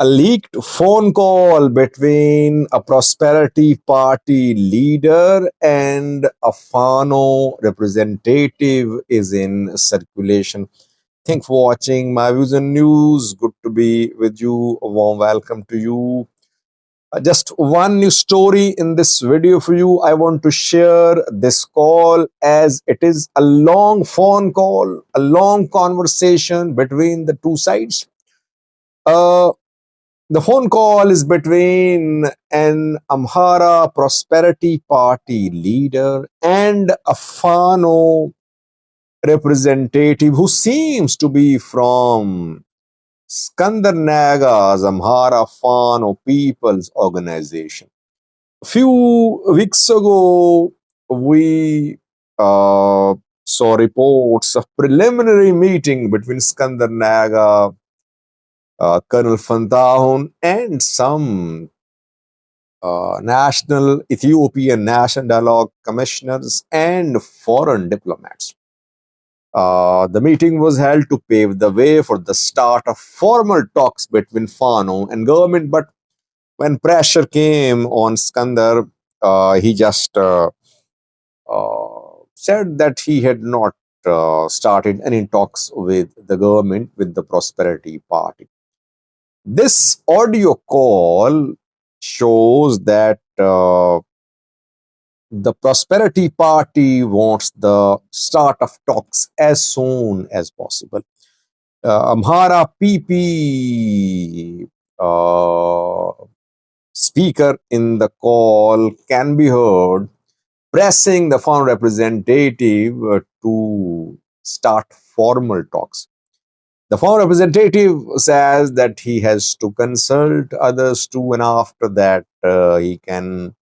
a leaked phone call between a Prosperity Party leader and a Fano representative is in circulation. Thanks for watching My Views and News. Good to be with you. A warm welcome to you. Just one new story in this video for you. I want to share this call as it is a long phone call, a long conversation between the two sides. The phone call is between an Amhara Prosperity Party leader and a Fano representative who seems to be from Skandar Naga's Amhara Fano People's Organization. A few weeks ago, we saw reports of preliminary meeting between Skandar Naga, Colonel Fantahun, and some national Ethiopian National Dialogue commissioners and foreign diplomats. The meeting was held to pave the way for the start of formal talks between Fano and government, but when pressure came on Skandar, he just said that he had not started any talks with the government, with the Prosperity Party. This audio call shows that the Prosperity Party wants the start of talks as soon as possible. Amhara PP speaker in the call can be heard pressing the foreign representative to start formal talks. The foreign representative says that he has to consult others too, and after that he can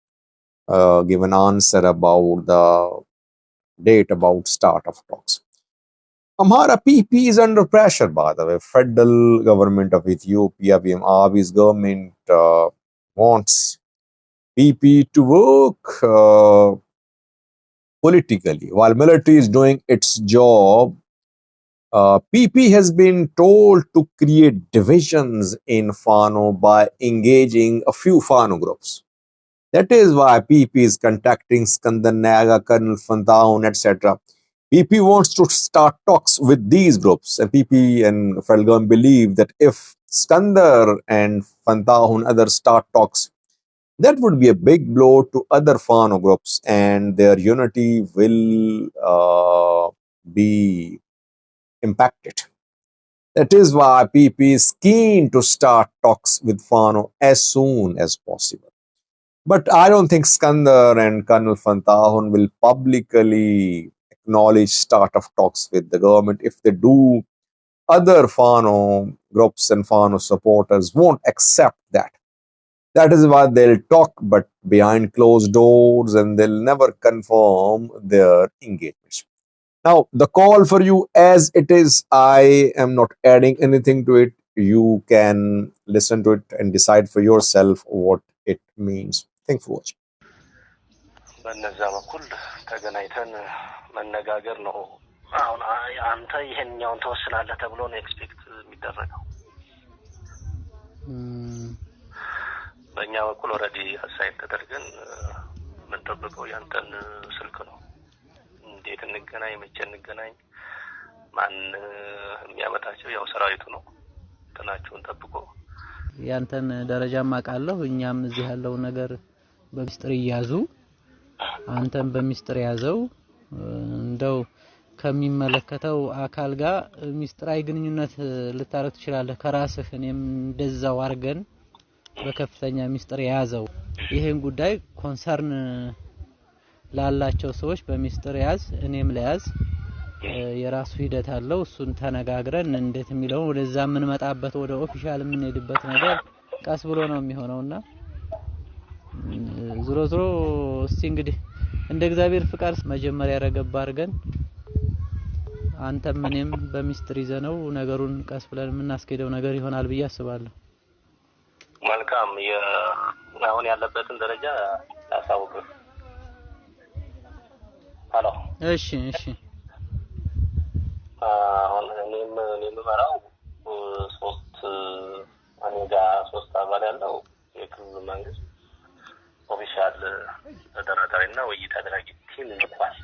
give an answer about the date about start of talks. Amhara PP is under pressure, by the way. Federal government of Ethiopia, PM Abiy's government wants PP to work politically while military is doing its job. PP has been told to create divisions in Fano by engaging a few Fano groups. That is why PP is contacting Skandar Naga, Colonel Fantahun, etc. PP wants to start talks with these groups, and PP and federal government believe that if Skandar and Fantahun others start talks, that would be a big blow to other Fano groups, and their unity will be impacted. That is why PP is keen to start talks with Fano as soon as possible. But I don't think Skandar and Colonel Fantahun will publicly acknowledge start of talks with the government. If they do, other Fano groups and Fano supporters won't accept that. That is why they'll talk, but behind closed doors, and they'll never confirm their engagements. Now, the call for you as it is, I am not adding anything to it. You can listen to it and decide for yourself what it means. Thanks for watching. በነዛ በኩል ተገናኝተን መነጋገር ነው። አሁን አንተ ይሄንኛውን ተወስናለህ ተብሎ ነው ኤክስፔክት የሚደረገው። በእኛ በኩል ኦልሬዲ አሳይን ተደርገን ምን ተጠብቀው ያንተን ስልክ ነው። እንዴት እንገናኝ፣ መቼ እንገናኝ፣ ማን የሚያመጣቸው ያው ሰራዊቱ ነው። ተናቸውን ተጠብቆ ያንተን ደረጃም አቃለሁ። እኛም እዚህ ያለው ነገር በሚስጥር ይያዙ፣ አንተም በሚስጥር ያዘው። እንደው ከሚመለከተው አካል ጋር ሚስጥራዊ ግንኙነት ልታረግ ትችላለህ ከራስህ። እኔም እንደዛው አርገን በከፍተኛ ሚስጥር ያዘው። ይሄን ጉዳይ ኮንሰርን ላላቸው ሰዎች በሚስጥር ያዝ፣ እኔም ለያዝ። የራሱ ሂደት አለው። እሱን ተነጋግረን እንዴት የሚለው ወደዛ ምን መጣበት ወደ ኦፊሻል ምን ሄድበት ነገር ቀስ ብሎ ነው የሚሆነውና ዙሮ ዙሮ እስቲ እንግዲህ እንደ እግዚአብሔር ፍቃድ መጀመሪያ ረገብ አድርገን አንተም እኔም በሚስጥር ይዘነው ነገሩን ቀስ ብለን የምናስኬደው ነገር ይሆናል ብዬ አስባለሁ። መልካም። አሁን ያለበትን ደረጃ ያሳውቁ። ሃሎ። እሺ እሺ። አሁን እኔም መራው 3 ከኔ ጋር 3 አባል ያለው የክልሉ መንግስት ኦፊሻል ተደራዳሪና ውይይት አድራጊ ቲም ልኳል።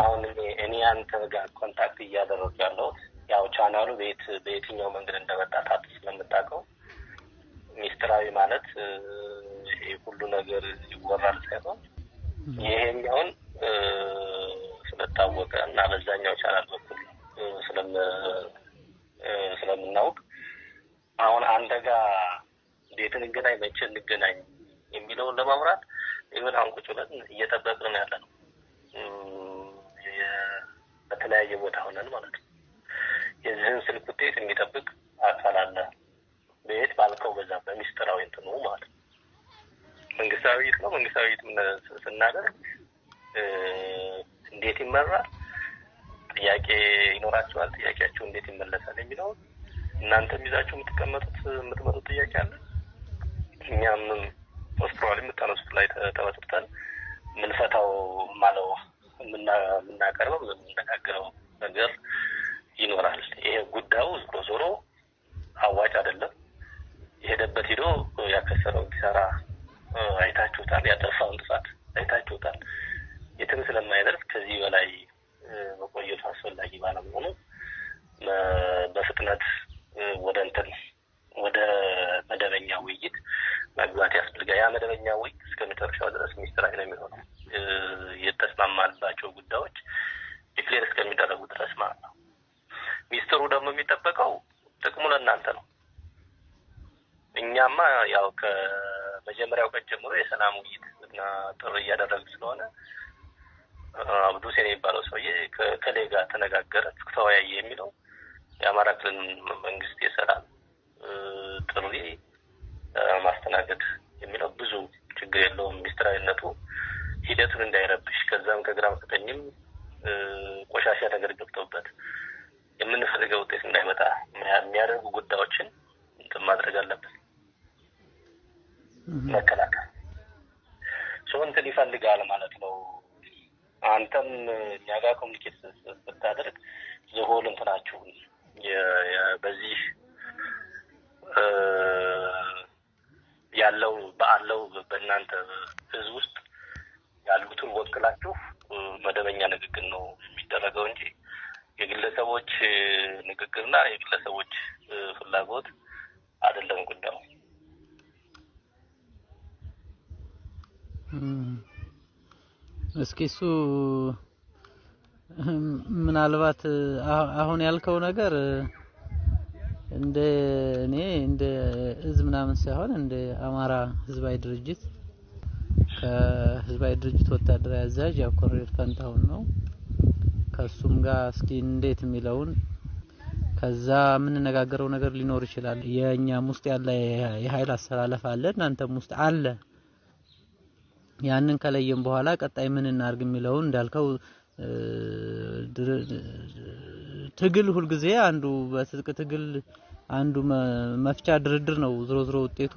አሁን እኔ አንተ ጋር ኮንታክት እያደረኩ ያለው ያው ቻናሉ በየትኛው መንገድ እንደመጣ ታጥስ ስለምታውቀው ሚስጥራዊ ማለት ይሄ ሁሉ ነገር ይወራል ሳይሆን ይሄኛውን ስለታወቀ እና በዛኛው ቻናል በኩል ስለምናውቅ አሁን አንተ ጋር ቤት እንገናኝ መቼ እንገናኝ የሚለውን ለማውራት ይሁን አሁን ቁጭ ብለን እየጠበቅን ያለነው በተለያየ ቦታ ሆነን ማለት ነው። የዚህን ስልክ ውጤት የሚጠብቅ አካል አለ። ቤት ባልከው በዛ በሚስጥራዊ እንትኑ ማለት መንግስታዊ ምን ስናደርግ እንዴት ይመራል፣ ጥያቄ ይኖራቸዋል፣ ጥያቄያቸው እንዴት ይመለሳል የሚለው እናንተም ይዛችሁ የምትመጡት ጥያቄ አለ። እኛም ፖስትሮል የምታነሱት ላይ ተመስርተን ምንፈታው ማለው ምናቀርበው ምንነጋገረው ነገር ይኖራል። ይሄ ጉዳዩ ዞሮ አዋጭ አይደለም። የሄደበት ሄዶ ያከሰረው ኪሳራ አይታችሁታል፣ ያጠፋውን ጥፋት አይታችሁታል። የትም ስለማይደርስ ከዚህ በላይ መቆየቱ አስፈላጊ ባለመሆኑ በፍጥነት ወደ መደበኛ ውይይት መግባት ያስፈልጋል። ያ መደበኛ ውይይት እስከ መጨረሻው ድረስ ሚስጥራዊ ነው የሚሆነው። የተስማማንባቸው ጉዳዮች ዲክሌር እስከሚደረጉ ድረስ ማለት ነው። ሚስጥሩ ደግሞ የሚጠበቀው ጥቅሙ ለእናንተ ነው። እኛማ ያው ከመጀመሪያው ቀን ጀምሮ የሰላም ውይይት እና ጥሪ እያደረግን ስለሆነ አብዱ ሁሴን የሚባለው ሰውዬ ከሌጋ ተነጋገረ ተወያየ የሚለው የአማራ ክልል መንግስት የሰላም ጥሪ ማስተናገድ የሚለው ብዙ ችግር የለውም። ሚስጥራዊነቱ ሂደቱን እንዳይረብሽ ከዛም ከግራም ከተኝም ቆሻሻ ነገር ገብቶበት የምንፈልገው ውጤት እንዳይመጣ የሚያደርጉ ጉዳዮችን ማድረግ አለበት። መከላከል እንትን ይፈልጋል ማለት ነው። አንተም እኛ ጋር ኮሙኒኬት ስታደርግ ዘሆል እንትናችሁን በዚህ ያለው በእናንተ ህዝብ ውስጥ ያሉትን ወክላችሁ መደበኛ ንግግር ነው የሚደረገው እንጂ የግለሰቦች ንግግርና የግለሰቦች ፍላጎት አይደለም ጉዳዩ። እስኪ እሱ ምናልባት አሁን ያልከው ነገር እንደ ህዝብ ምናምን ሳይሆን እንደ አማራ ህዝባዊ ድርጅት ከህዝባዊ ድርጅት ወታደራዊ አዛዥ ያው ኮሎኔል ፈንታሁን ነው። ከሱም ጋር እስኪ እንዴት የሚለውን ከዛ የምንነጋገረው ነገር ሊኖር ይችላል። የኛም ውስጥ ያለ የኃይል አሰላለፍ አለ፣ እናንተም ውስጥ አለ። ያንን ከለየም በኋላ ቀጣይ ምን እናርግ የሚለውን እንዳልከው ትግል ሁሉ ጊዜ አንዱ በትጥቅ ትግል አንዱ መፍቻ ድርድር ነው ዝሮ ውጤቱ።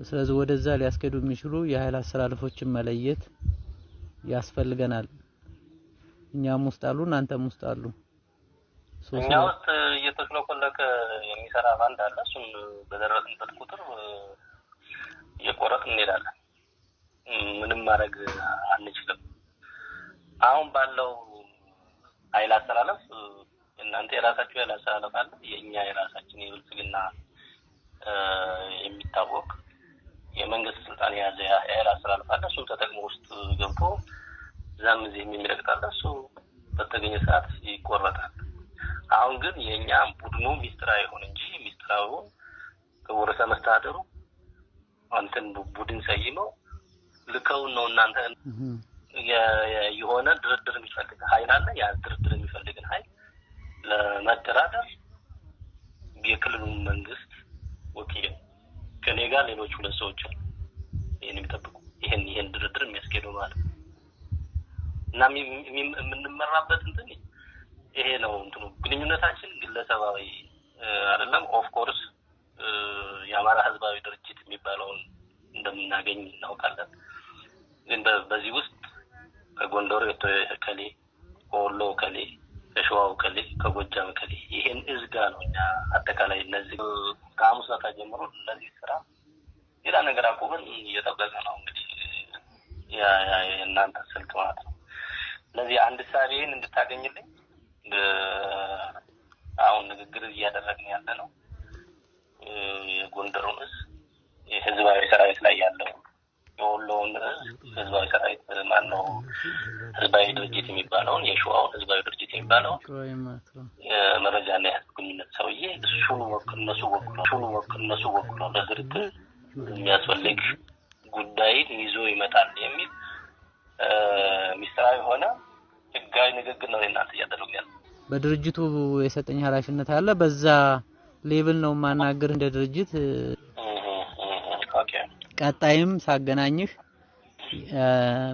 ስለዚህ ወደዛ ሊያስከዱ የሚችሉ የኃይል አሰላለፎችን መለየት ያስፈልገናል። እኛም ውስጥ አሉ፣ እናንተም ውስጥ አሉ። እኛ ውስጥ እየተሽለኮለከ የሚሰራ ባንድ አለ። እሱም በደረስንበት ቁጥር እየቆረጥን እንሄዳለን። ምንም ማድረግ አንችልም። አሁን ባለው ኃይል አሰላለፍ እናንተ የራሳችሁ ኃይል አሰላለፍ አለ፣ የኛ የራሳችን የብልጽግና የሚታወቅ የመንግስት ስልጣን የያዘ ኃይል አሰላለፍ አለ። እሱ ተጠቅሞ ውስጥ ገብቶ ዛም እዚህ የሚረግጣል። እሱ በተገኘ ሰዓት ይቆረጣል። አሁን ግን የኛ ቡድኑ ሚስጥራዊ ሆነ እንጂ ሚስጥራው ከወረሰ መስተዳድሩ አንተን ቡድን ሰይመው ልከው ነው እናንተ የሆነ ድርድር የሚፈልግ ኃይል አለ። ያ ድርድር የሚፈልግን ኃይል ለመደራደር የክልሉ መንግስት ወኪል ከኔ ጋር ሌሎች ሁለት ሰዎች አሉ ይሄን የሚጠብቁ ይሄን ድርድር የሚያስኬዱ ማለት እና የምንመራበት እንትን ይሄ ነው። እንትኑ ግንኙነታችን ግለሰባዊ አይደለም። ኦፍ ኮርስ የአማራ ህዝባዊ ድርጅት የሚባለውን እንደምናገኝ እናውቃለን። ግን በዚህ ውስጥ ከጎንደር ከሌ ወሎ ከሌ ከሸዋው ከሌ ከጎጃም ከሌ ይሄን እዝጋ ነው እኛ አጠቃላይ እነዚህ ከሐሙስ ዕለት ጀምሮ ለዚህ ስራ ሌላ ነገር አቆመን እየጠበቀ ነው እንግዲህ ያ እናንተ ስልክ ማለት ነው። ለዚህ አንድ ሳቢን እንድታገኝልኝ አሁን ንግግር እያደረግን ያለ ነው የጎንደሩን የህዝባዊ ሰራዊት ላይ ያለው የወሎውን ህዝባዊ ሰራዊት ማነው ህዝባዊ ድርጅት የሚባለውን የሸዋውን ህዝባዊ ድርጅት የሚባለው የመረጃና የህዝብ ግንኙነት ሰውዬ እሱን እነሱ ወክሎ ለድርድር የሚያስፈልግ ጉዳይን ይዞ ይመጣል የሚል ሚስጥራዊ ሆነ ህጋዊ ንግግር ነው እናንተ እያደረጉ ያለው። በድርጅቱ የሰጠኝ ኃላፊነት አለ። በዛ ሌብል ነው ማናገር እንደ ድርጅት። ኦኬ ቀጣይም ሳገናኝህ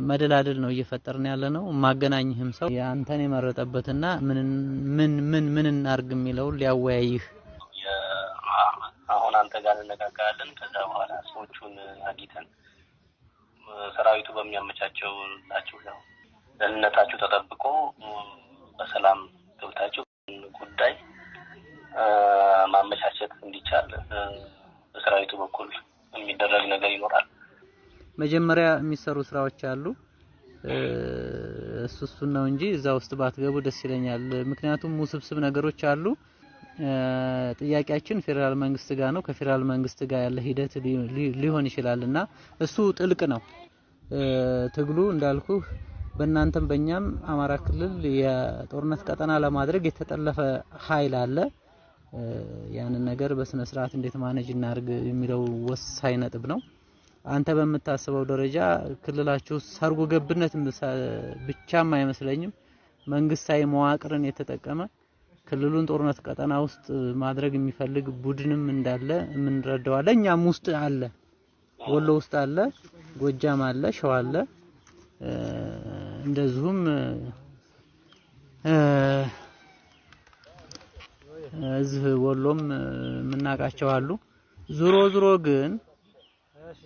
መደላደል ነው እየፈጠርን ያለ ነው። ማገናኝህም ሰው ያንተን የመረጠበትና ምን እናርግ የሚለው ሊያወያይህ አሁን አንተ ጋር እንነጋገራለን። ከዛ በኋላ ሰዎቹን አግኝተን ሰራዊቱ በሚያመቻቸው ናቸው ነው ደህንነታችሁ ተጠብቆ በሰላም ገብታችሁ ጉዳይ ማመቻቸት እንዲቻል በሰራዊቱ በኩል የሚደረግ ነገር ይኖራል። መጀመሪያ የሚሰሩ ስራዎች አሉ። እሱን ነው እንጂ እዛ ውስጥ ባትገቡ ደስ ይለኛል። ምክንያቱም ውስብስብ ነገሮች አሉ። ጥያቄያችን ፌደራል መንግስት ጋር ነው። ከፌደራል መንግስት ጋር ያለ ሂደት ሊሆን ይችላልና እሱ ጥልቅ ነው። ትግሉ እንዳልኩ በእናንተም በእኛም አማራ ክልል የጦርነት ቀጠና ለማድረግ የተጠለፈ ኃይል አለ። ያንን ነገር በስነ ስርዓት እንዴት ማኔጅ እናርግ የሚለው ወሳኝ ነጥብ ነው። አንተ በመታሰበው ደረጃ ክልላችሁ ሰርጎ ገብነት ብቻም አይመስለኝም መንግስታዊ መዋቅርን የተጠቀመ ክልሉን ጦርነት ቀጠና ውስጥ ማድረግ የሚፈልግ ቡድንም እንዳለ የምንረዳው አለ። እኛም ውስጥ አለ፣ ወሎ ውስጥ አለ፣ ጎጃም አለ፣ ሸዋ አለ። እንደዚሁም እዚህ ወሎም ምናቃቸው አሉ። ዙሮ ግን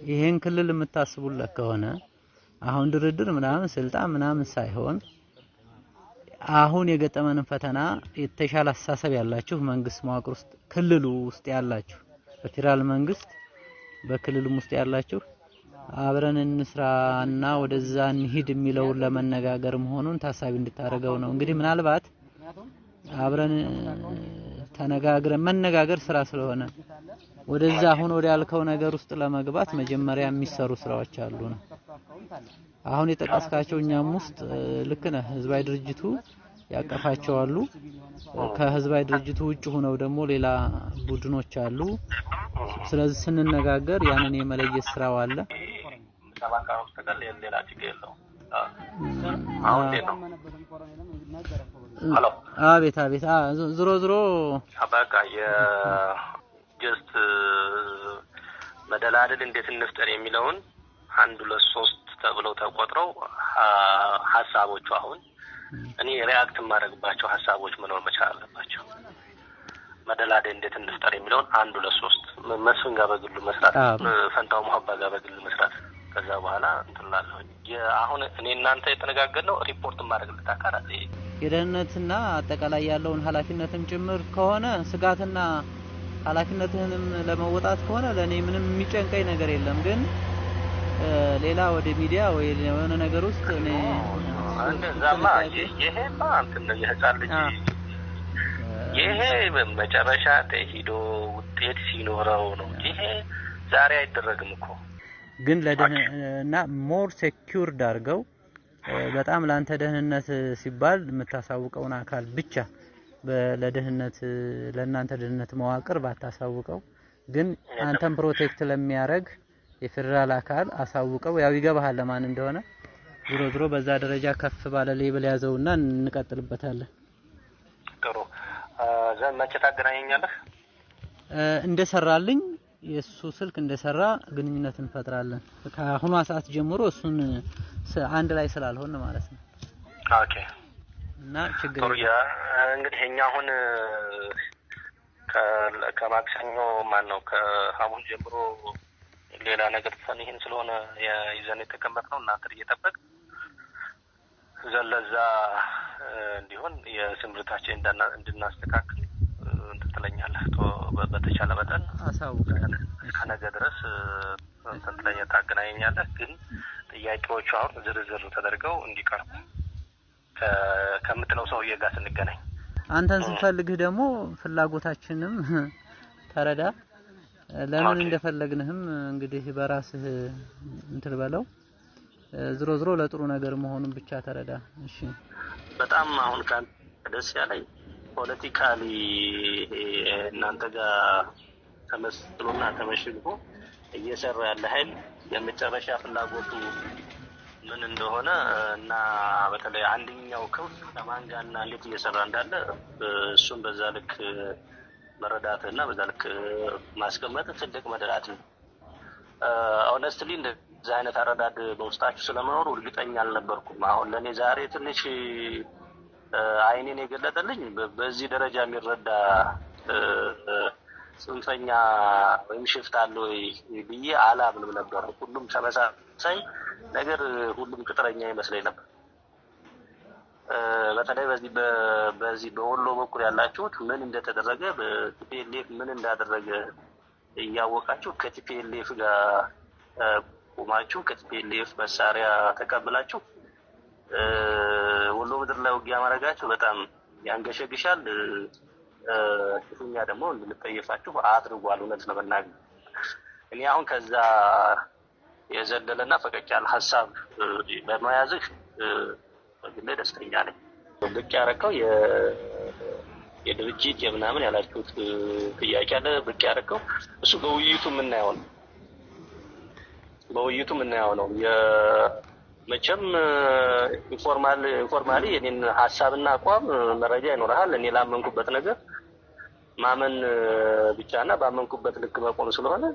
ይሄን ክልል የምታስቡለት ከሆነ አሁን ድርድር ምናምን ስልጣን ምናምን ሳይሆን አሁን የገጠመንን ፈተና የተሻለ አስተሳሰብ ያላችሁ መንግስት መዋቅር ውስጥ ክልሉ ውስጥ ያላችሁ በፌደራል መንግስት በክልሉም ውስጥ ያላችሁ አብረን እንስራና ወደዛ እንሂድ የሚለው ለመነጋገር መሆኑን ታሳቢ እንድታረገው ነው። እንግዲህ ምናልባት አብረን ተነጋግረን መነጋገር ስራ ስለሆነ ወደዛ አሁን ወደ ያልከው ነገር ውስጥ ለመግባት መጀመሪያ የሚሰሩ ስራዎች አሉ ነው። አሁን የጠቀስካቸው እኛም ውስጥ ልክ ነህ። ህዝባዊ ድርጅቱ ያቀፋቸው አሉ። ከህዝባዊ ድርጅቱ ውጭ ሆነው ደግሞ ሌላ ቡድኖች አሉ። ስለዚህ ስንነጋገር ያንን የመለየት ስራው አለ። ሰባካው ተቀል ሌላ ችግር የለው። አሁን ነው ሄሎ አቤት ዞሮ አባካ የጀስት መደላደል እንዴት እንፍጠር የሚለውን 1 2 3 ተብለው ተቆጥረው ሐሳቦቹ አሁን እኔ ሪአክት ማድረግባቸው ሐሳቦች መኖር መቻል አለባቸው። መደላደል እንዴት እንፍጠር የሚለውን 1 2 3 መስፍን ጋር በግሉ መስራት፣ ፈንታው መሐባ ጋር በግሉ መስራት። ከዛ በኋላ እንትላለው አሁን እኔ እናንተ የተነጋገርነው ሪፖርት ማድረግ ልታካራለ የደህንነትና አጠቃላይ ያለውን ኃላፊነትም ጭምር ከሆነ ስጋትና ኃላፊነትህንም ለመወጣት ከሆነ ለኔ ምንም የሚጨንቀኝ ነገር የለም። ግን ሌላ ወደ ሚዲያ ወይ የሆነ ነገር ውስጥ እኔ እንደዛማ ይሄማ እንትን ነው የህፃን ልጅ ይሄ በመጨረሻ ተሄዶ ውጤት ሲኖረው ነው። ይሄ ዛሬ አይደረግም እኮ ግን ለደህንነትና ሞር ሴኩርድ አድርገው በጣም ላንተ ደህንነት ሲባል የምታሳውቀውን አካል ብቻ ለደህንነት ለእናንተ ደህንነት መዋቅር ባታሳውቀው ግን አንተም ፕሮቴክት ለሚያረግ የፌደራል አካል አሳውቀው ያው ይገባሃል ለማን እንደሆነ። ዙሮ በዛ ደረጃ ከፍ ባለ ሌብል ያዘውና እንቀጥልበታለን። ጥሩ መቼ ታገናኘኛለህ? እንደሰራልኝ የሱ ስልክ እንደሰራ ግንኙነት እንፈጥራለን። ከአሁኗ ሰዓት ጀምሮ እሱን አንድ ላይ ስላልሆነ ማለት ነው። ኦኬ እና ችግር እንግዲህ እኛ አሁን ከማክሰኞ ማነው ከሐሙስ ጀምሮ ሌላ ነገር ተሰን ይሄን ስለሆነ ይዘን የተቀመጥነው እናንተ እየጠበቅ ዘለዛ እንዲሆን የስምርታችን እንድናስተካክል እንትን ትለኛለህ በተቻለ መጠን አሳውቃለሁ ከነገ ድረስ እንትን ትለኛ ታገናኘኛለህ ግን ጥያቄዎቹ አሁን ዝርዝር ተደርገው እንዲቀርቡ ከምትለው ሰውዬ ጋር ስንገናኝ አንተን ስንፈልግህ ደግሞ ፍላጎታችንም ተረዳ ለምን እንደፈለግንህም እንግዲህ በራስህ እንትን በለው ዝሮ ዝሮ ለጥሩ ነገር መሆኑን ብቻ ተረዳ እሺ በጣም አሁን ካንተ ደስ ያለኝ ፖለቲካሊ እናንተ ጋር ተመስሎና ተመሽጎ እየሰራ ያለ ኃይል የመጨረሻ ፍላጎቱ ምን እንደሆነ እና በተለይ አንደኛው ክፍ ከማን ጋርና እንዴት እየሰራ እንዳለ እሱን በዛ ልክ መረዳትና በዛ ልክ ማስቀመጥ ትልቅ መደራት ነው ኦነስትሊ እንደዚህ አይነት አረዳድ በውስጣችሁ ስለመኖሩ እርግጠኛ አልነበርኩም አሁን ለኔ ዛሬ ትንሽ አይኔን የገለጠልኝ በዚህ ደረጃ የሚረዳ ጽንፈኛ ወይም ሽፍታ አለው ብዬ አላምንም ነበር ሁሉም ተመሳሳይ ነገር ሁሉም ቅጥረኛ ይመስለኝ ነበር በተለይ በዚህ በወሎ በኩል ያላችሁት ምን እንደተደረገ በቲፒኤልኤፍ ምን እንዳደረገ እያወቃችሁ ከቲፒኤልኤፍ ጋር ቆማችሁ ከቲፒኤልኤፍ መሳሪያ ተቀብላችሁ ወሎ ምድር ላይ ውጊያ ማድረጋችሁ በጣም ያንገሸግሻል እኛ ደግሞ እንድንጠየፋችሁ አድርጓል እውነት ለመናገር እኔ አሁን ከዛ የዘለለና ፈቀቅ ያለ ሐሳብ በመያዝህ በግሌ ደስተኛ ነኝ ብቅ ያረከው የድርጅት የምናምን ያላችሁት ጥያቄ አለ ብቅ ያረከው እሱ በውይይቱ ምናየው ነው መቼም ኢንፎርማሊ የኔን ሐሳብና አቋም መረጃ ይኖርሃል እኔ ላመንኩበት ነገር ማመን ብቻና ባመንኩበት ልክ መቆም ስለሆነ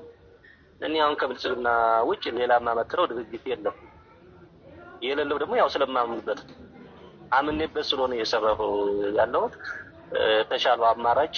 እኔ አሁን ከብልጽግና ውጭ ሌላ ማመክረው ድርጅት የሌለው ደግሞ ያው ስለማምንበት አምኔበት ስለሆነ የሰራው ያለው ተሻለው አማራጭ